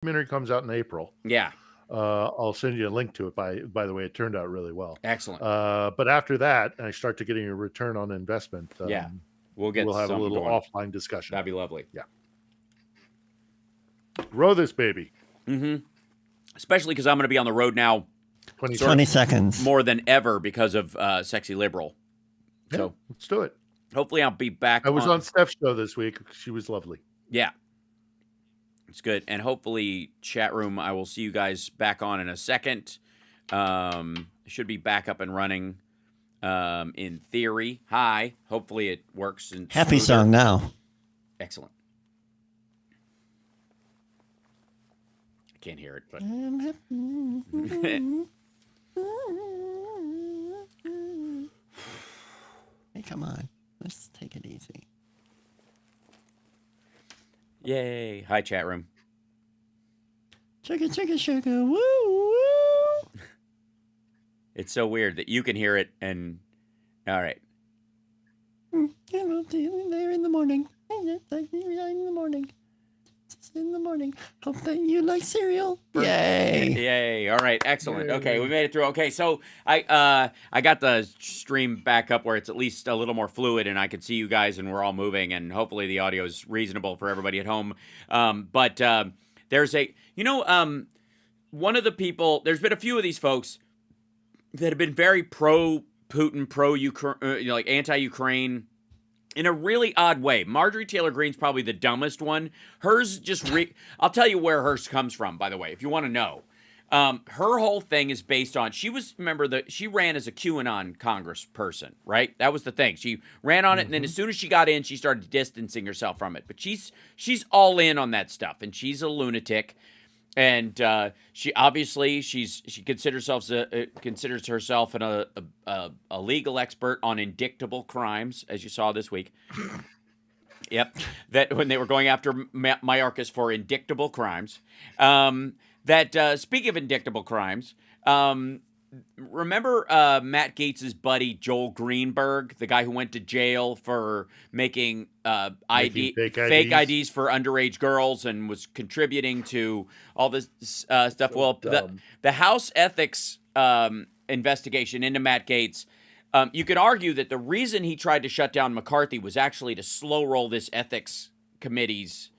documentary comes out in April. Yeah. I'll send you a link to it. By the way, it turned out really well. Excellent. But after that, I start to getting a return on investment. Yeah. We'll get We'll have a something little going. offline discussion. That'd be lovely. Yeah. Grow this baby. Mm-hmm. Especially because I'm going to be on the road now 20 seconds. more than ever because of Sexy Liberal. Yeah, So let's do it. hopefully I'll be back. I was on Steph's show this week. She was lovely. Yeah. It's good. And hopefully, chat room, I will see you guys back on in a second. Should be back up and running in theory. Hi. Hopefully it works. And Happy song now. Excellent. I can't hear it, but. Hey, come on. Let's take it easy. Yay. Hi, chat room. Sugar, sugar, sugar. Woo, woo. It's so weird that you can hear it and. All right. Yeah, we'll see you there in the morning. In the morning. In the morning. Hope that you like cereal. Yay. Yay. All right. Excellent. Okay. We made it through. Okay. So I got the stream back up where it's at least a little more fluid and I can see you guys and we're all moving and hopefully the audio is reasonable for everybody at home. But there's one of the people, there's been a few of these folks that have been very pro-Putin, pro-Ukraine, like anti-Ukraine, in a really odd way. Marjorie Taylor Greene's probably the dumbest one. Hers just I'll tell you where hers comes from, by the way, if you want to know. Her whole thing is based on, she ran as a QAnon congressperson, right? That was the thing. She ran on it, and then as soon as she got in, she started distancing herself from it. But she's all in on that stuff, and she's a lunatic. And she obviously she considers herself a legal expert on indictable crimes, as you saw this week. Yep, that when they were going after Mayorkas for indictable crimes. Speaking of indictable crimes, remember Matt Gaetz's buddy Joel Greenberg, the guy who went to jail for making fake IDs for underage girls and was contributing to all this stuff. So well, the House Ethics investigation into Matt Gaetz, you could argue that the reason he tried to shut down McCarthy was actually to slow roll this ethics committee's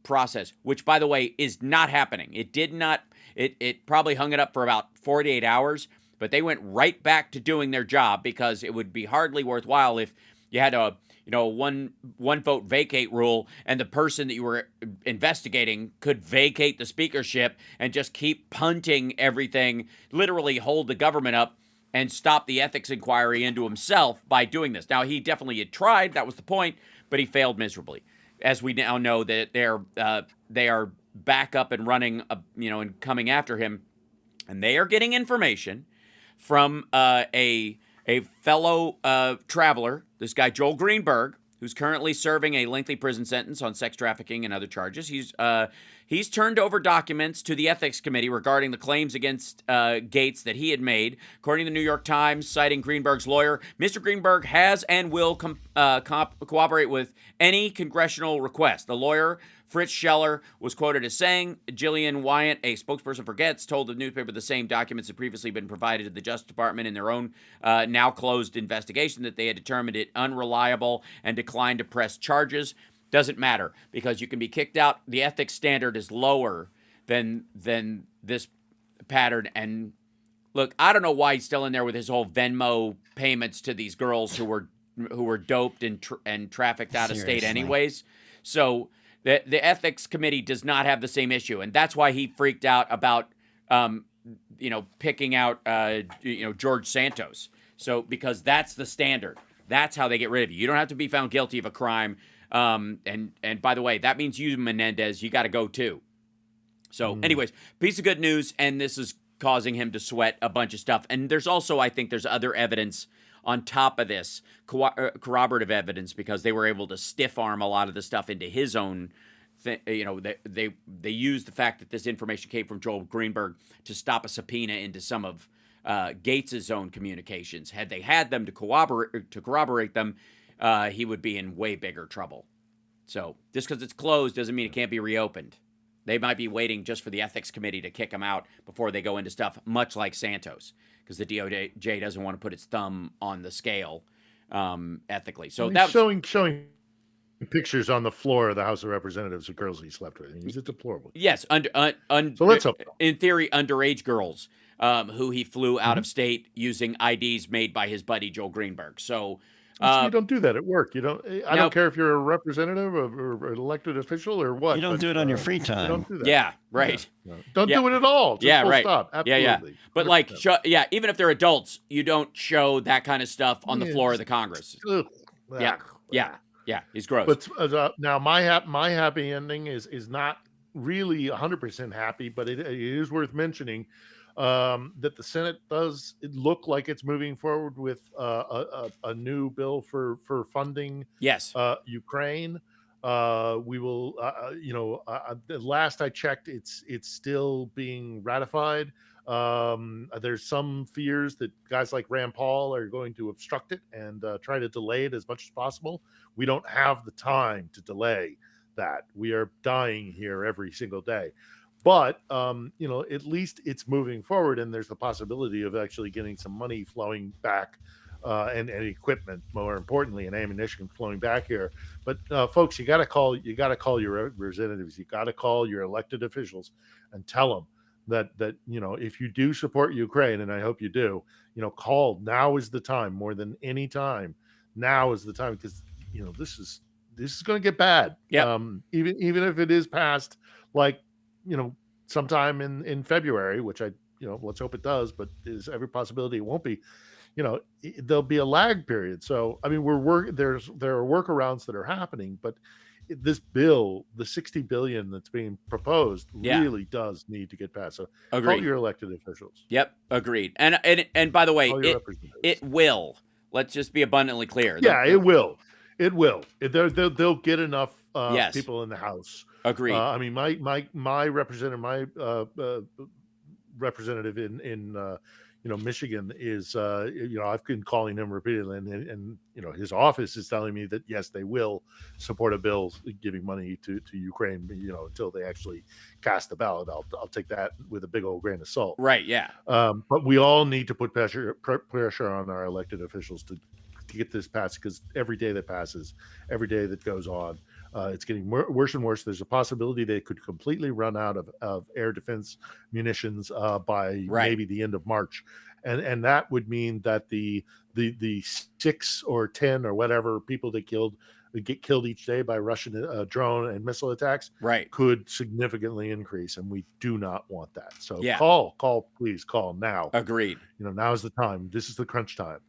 process, which, by the way, is not happening. It did not. It probably hung it up for about 48 hours, but they went right back to doing their job because it would be hardly worthwhile if you had a one vote vacate rule and the person that you were investigating could vacate the speakership and just keep punting everything, literally hold the government up and stop the ethics inquiry into himself by doing this. Now, he definitely had tried. That was the point, but he failed miserably. As we now know that they are back up and running, and coming after him, and they are getting information from a fellow traveler, this guy Joel Greenberg, who's currently serving a lengthy prison sentence on sex trafficking and other charges. He's turned over documents to the ethics committee regarding the claims against Gaetz that he had made. According to the New York Times, citing Greenberg's lawyer, Mr. Greenberg has and will cooperate with any congressional request. The lawyer, Fritz Scheller, was quoted as saying, Jillian Wyatt, a spokesperson for Gaetz, told the newspaper the same documents had previously been provided to the Justice Department in their own now closed investigation, that they had determined it unreliable and declined to press charges. Doesn't matter, because you can be kicked out. The ethics standard is lower than this pattern. And look, I don't know why he's still in there with his whole Venmo payments to these girls who were doped and trafficked out of state anyways. So the ethics committee does not have the same issue, and that's why he freaked out about picking out George Santos. So because that's the standard. That's how they get rid of you. You don't have to be found guilty of a crime. And by the way, that means you, Menendez, you got to go too. So anyways, piece of good news. And this is causing him to sweat a bunch of stuff. And there's also, I think there's other evidence on top of this, corroborative evidence, because they were able to stiff arm a lot of the stuff into his own they used the fact that this information came from Joel Greenberg to stop a subpoena into some of Gaetz's own communications. Had they had them to corroborate them, he would be in way bigger trouble. So just because it's closed doesn't mean it can't be reopened. They might be waiting just for the ethics committee to kick him out before they go into stuff, much like Santos, because the DOJ doesn't want to put its thumb on the scale ethically. So He's that's showing pictures on the floor of the House of Representatives of girls he slept with. He's deplorable. yes, So let's hope. in theory, underage girls who he flew out of state using IDs made by his buddy Joel Greenberg. So. You don't do that at work. You don't. I No. don't care if you're a representative or an elected official or what. You don't do it on your free time. You don't do that. Yeah, right. No. Don't do it at all. Just full right. stop. Absolutely. Yeah. But like, even if they're adults, you don't show that kind of stuff on the floor of the Congress. Ugh. Yeah. He's gross. But now my happy ending is not really 100% happy, but it is worth mentioning that the Senate does look like it's moving forward with a new bill for funding yes. Ukraine. We will, the last I checked, it's still being ratified. There's some fears that guys like Rand Paul are going to obstruct it and try to delay it as much as possible. We don't have the time to delay that. We are dying here every single day. But, at least it's moving forward, and there's the possibility of actually getting some money flowing back and equipment, more importantly, and ammunition flowing back here. But folks, you got to call your representatives. You got to call your elected officials and tell them that if you do support Ukraine, and I hope you do, call. Now is the time, more than any time. Now is the time, because this is going to get bad. Yeah. Even if it is passed, like sometime in February, which I let's hope it does, but there's every possibility it won't be. There'll be a lag period. So I mean, there are workarounds that are happening, but this bill, the $60 billion that's being proposed, really does need to get passed. So agreed. Call your elected officials. Yep, agreed. And by the way, it will. Let's just be abundantly clear. Yeah, it will. It will. They'll get enough people in the House. Agreed. I mean, my representative in Michigan is I've been calling him repeatedly, and his office is telling me that yes, they will support a bill giving money to Ukraine, until they actually cast the ballot. I'll take that with a big old grain of salt. Right. Yeah. But we all need to put pressure on our elected officials to get this passed, because every day that passes, every day that goes on, it's getting worse and worse. There's a possibility they could completely run out of air defense munitions by maybe the end of March, and that would mean that the 6 or 10 or whatever people they get killed each day by Russian drone and missile attacks could significantly increase, and we do not want that. So please call now. Agreed. Now is the time. This is the crunch time.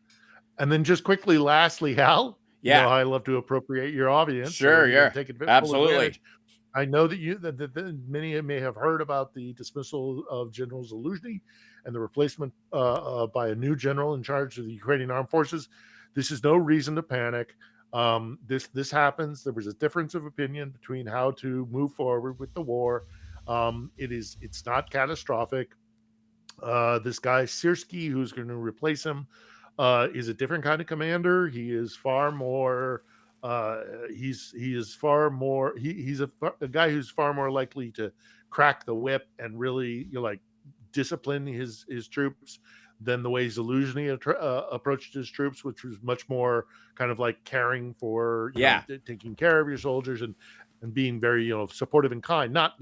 And then just quickly, lastly, Hal, I love to appropriate your audience. Sure, so take absolutely. I know that many may have heard about the dismissal of General Zaluzhny and the replacement by a new general in charge of the Ukrainian armed forces. This is no reason to panic. This happens. There was a difference of opinion between how to move forward with the war. It's not catastrophic. This guy Syrski, who's going to replace him, is a different kind of commander. He is far more. He's a guy who's far more likely to crack the whip and really discipline his troops than the way Zaluzhny approached his troops, which was much more kind of like caring for taking care of your soldiers and being very supportive and kind. Not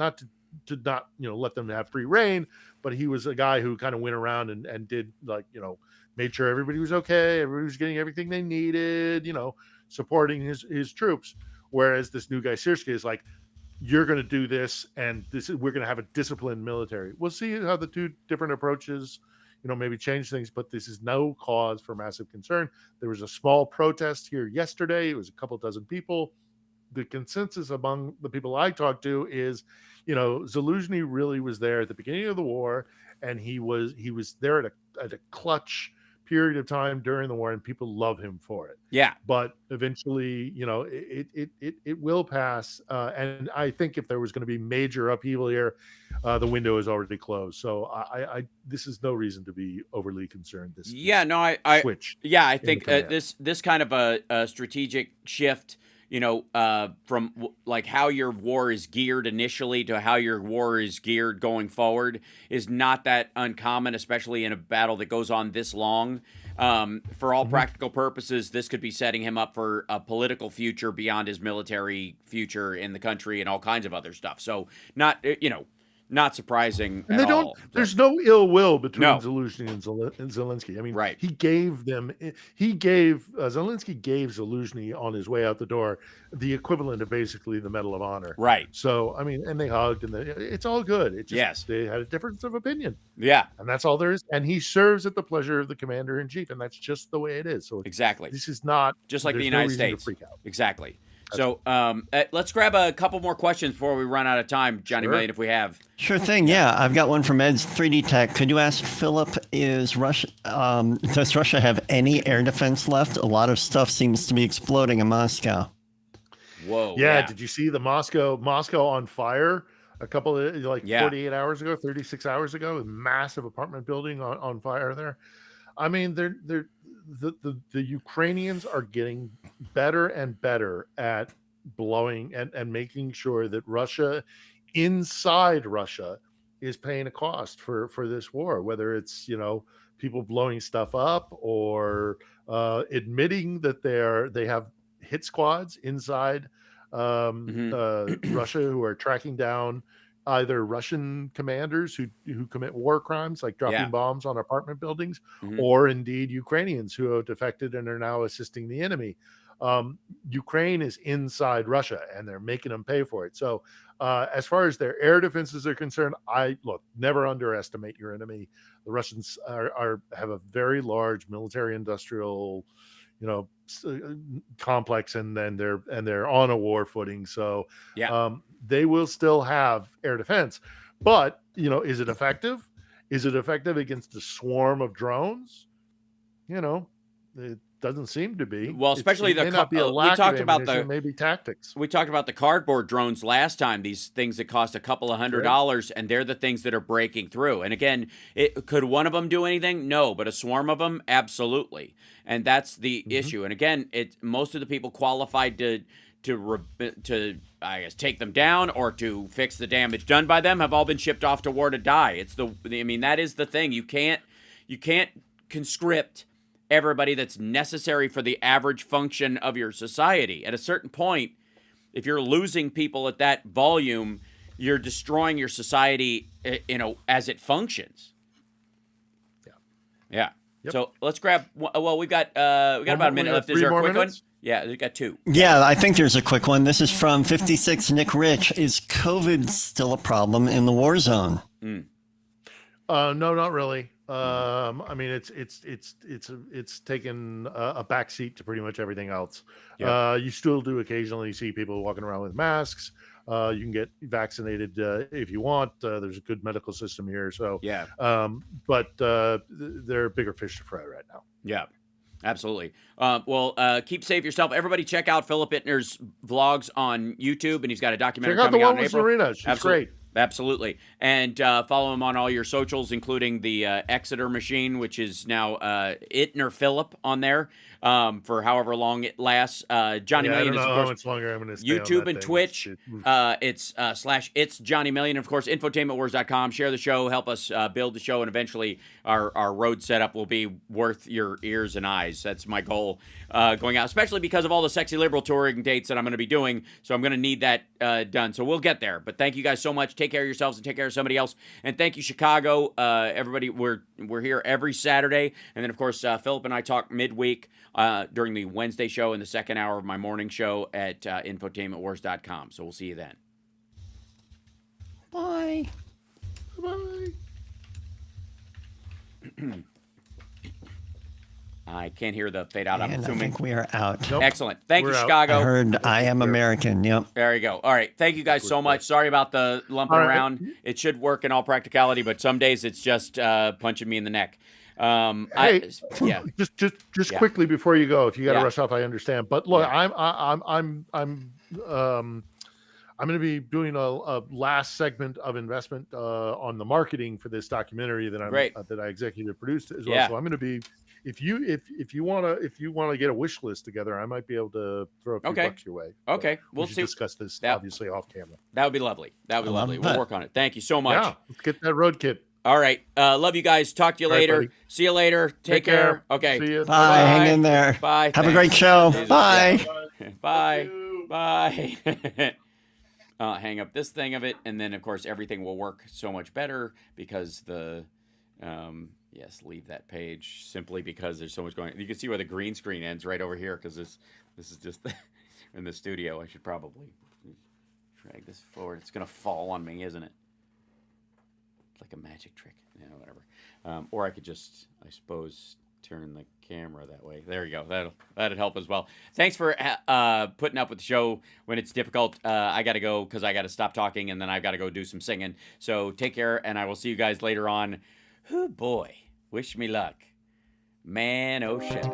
to let them have free reign, but he was a guy who kind of went around and did made sure everybody was okay, everybody was getting everything they needed, supporting his troops. Whereas this new guy Syrski is like, you're going to do this, and we're going to have a disciplined military. We'll see how the two different approaches, maybe change things, but this is no cause for massive concern. There was a small protest here yesterday. It was a couple dozen people. The consensus among the people I talked to is, Zaluzhny really was there at the beginning of the war, and he was there at a clutch period of time during the war, and people love him for it. Yeah. But eventually, it will pass. And I think if there was going to be major upheaval here, the window is already closed. So this is no reason to be overly concerned. I switch. Yeah, I think this kind of a strategic shift, from like how your war is geared initially to how your war is geared going forward is not that uncommon, especially in a battle that goes on this long. For all practical purposes, this could be setting him up for a political future beyond his military future in the country and all kinds of other stuff. So not surprising And at they don't. all. There's no ill will between No. Zelensky and Zelensky. I mean, Right. Zelensky gave Zelensky on his way out the door the equivalent of basically the Medal of Honor. Right. So I mean, and they hugged, and it's all good. It just, Yes. they had a difference of opinion. Yeah. And that's all there is. And he serves at the pleasure of the commander in chief, and that's just the way it is. So Exactly. this is not Just like the there's United reason to States. freak out. Exactly. So let's grab a couple more questions before we run out of time, Johnny Sure. Million, if we have. Sure thing. Yeah, I've got one from Ed's 3D Tech. Could you ask Philip, does Russia have any air defense left? A lot of stuff seems to be exploding in Moscow. Whoa. Yeah. Did you see the Moscow on fire a couple of 48 hours ago, 36 hours ago? A massive apartment building on fire there. I mean, the Ukrainians are getting better and better at blowing and making sure that Russia, inside Russia, is paying a cost for this war, whether it's people blowing stuff up or admitting that they have hit squads inside Russia who are tracking down either Russian commanders who commit war crimes like dropping bombs on apartment buildings, or indeed Ukrainians who have defected and are now assisting the enemy. Ukraine is inside Russia, and they're making them pay for it. So as far as their air defenses are concerned, never underestimate your enemy. The Russians have a very large military industrial complex, and then they're on a war footing. So they will still have air defense, but is it effective? Is it effective against a swarm of drones? It doesn't seem to be. Well, especially we talked about maybe tactics. We talked about the cardboard drones last time. These things that cost a couple of $100, and they're the things that are breaking through. And again, could one of them do anything? No, but a swarm of them, absolutely. And that's the issue. And again, most of the people qualified to I guess take them down or to fix the damage done by them have all been shipped off to war to die. That is the thing. You can't conscript everybody that's necessary for the average function of your society. At a certain point, if you're losing people at that volume, you're destroying your society, as it functions. Yeah. Yep. So let's grab. Well, we got about a minute left. Is there a quick one? Yeah, we got two. Yeah, I think there's a quick one. This is from 56 Nick Rich. Is COVID still a problem in the war zone? No, not really. I mean, it's taken a backseat to pretty much everything else. You still do occasionally see people walking around with masks. You can get vaccinated if you want. There's a good medical system here. So but they're bigger fish to fry right now. Yeah, absolutely. Keep safe yourself. Everybody check out Philip Ittner's vlogs on YouTube, and he's got a documentary coming out in April. Check out the one with Serena. She's great. Absolutely. And follow him on all your socials, including the Exeter machine, which is now Ittner Philip on there for however long it lasts. Johnny Million is, of course, how much longer I'm going to stay YouTube on that and thing. Twitch. It's / it's Johnny Million. Of course, infotainmentwars.com. Share the show. Help us build the show. And eventually our road setup will be worth your ears and eyes. That's my goal going out, especially because of all the sexy liberal touring dates that I'm going to be doing. So I'm going to need that done. So we'll get there. But thank you guys so much. Take care of yourselves and take care of somebody else. And thank you, Chicago. Everybody, we're here every Saturday. And then, of course, Philip and I talk midweek during the Wednesday show and the second hour of my morning show at infotainmentwars.com. So we'll see you then. Bye. Bye. I can't hear the fade out. I'm And I assuming. think we are out. Nope. Excellent. Thank you, We're out. Chicago. I heard I am American. Yep. There you go. All right. Thank you guys so much. Sorry about the lumping All right. around. It should work in all practicality, but some days it's just punching me in the neck. Hey, just quickly before you go, if you got to rush off, I understand. But look, I I'm going to be doing a last segment of investment on the marketing for this documentary that that I executive produced as well. Yeah. So I'm going to be, if you want to get a wish list together, I might be able to throw a few bucks your way. Okay, we'll discuss this obviously off camera. That would be lovely. That would be lovely. We'll work on it. Thank you so much. Yeah, let's get that road kit. All right. Love you guys. Talk to you later. Buddy. See you later. Take care. Okay. See you. Bye. Hang in there. Bye. Have a great show. Jesus. Bye. Bye. Bye. Hang up this thing of it, and then of course everything will work so much better because the yes, leave that page simply because there's so much going on. You can see where the green screen ends right over here because this is just in the studio. I should probably drag this forward. It's gonna fall on me, isn't it? It's like a magic trick. Yeah, whatever. Or I could just, I suppose, turn the camera that way. There you go. That'd help as well. Thanks for putting up with the show when it's difficult. I got to go because I got to stop talking and then I've got to go do some singing. So take care, and I will see you guys later on. Oh boy, wish me luck. Man, oh shit.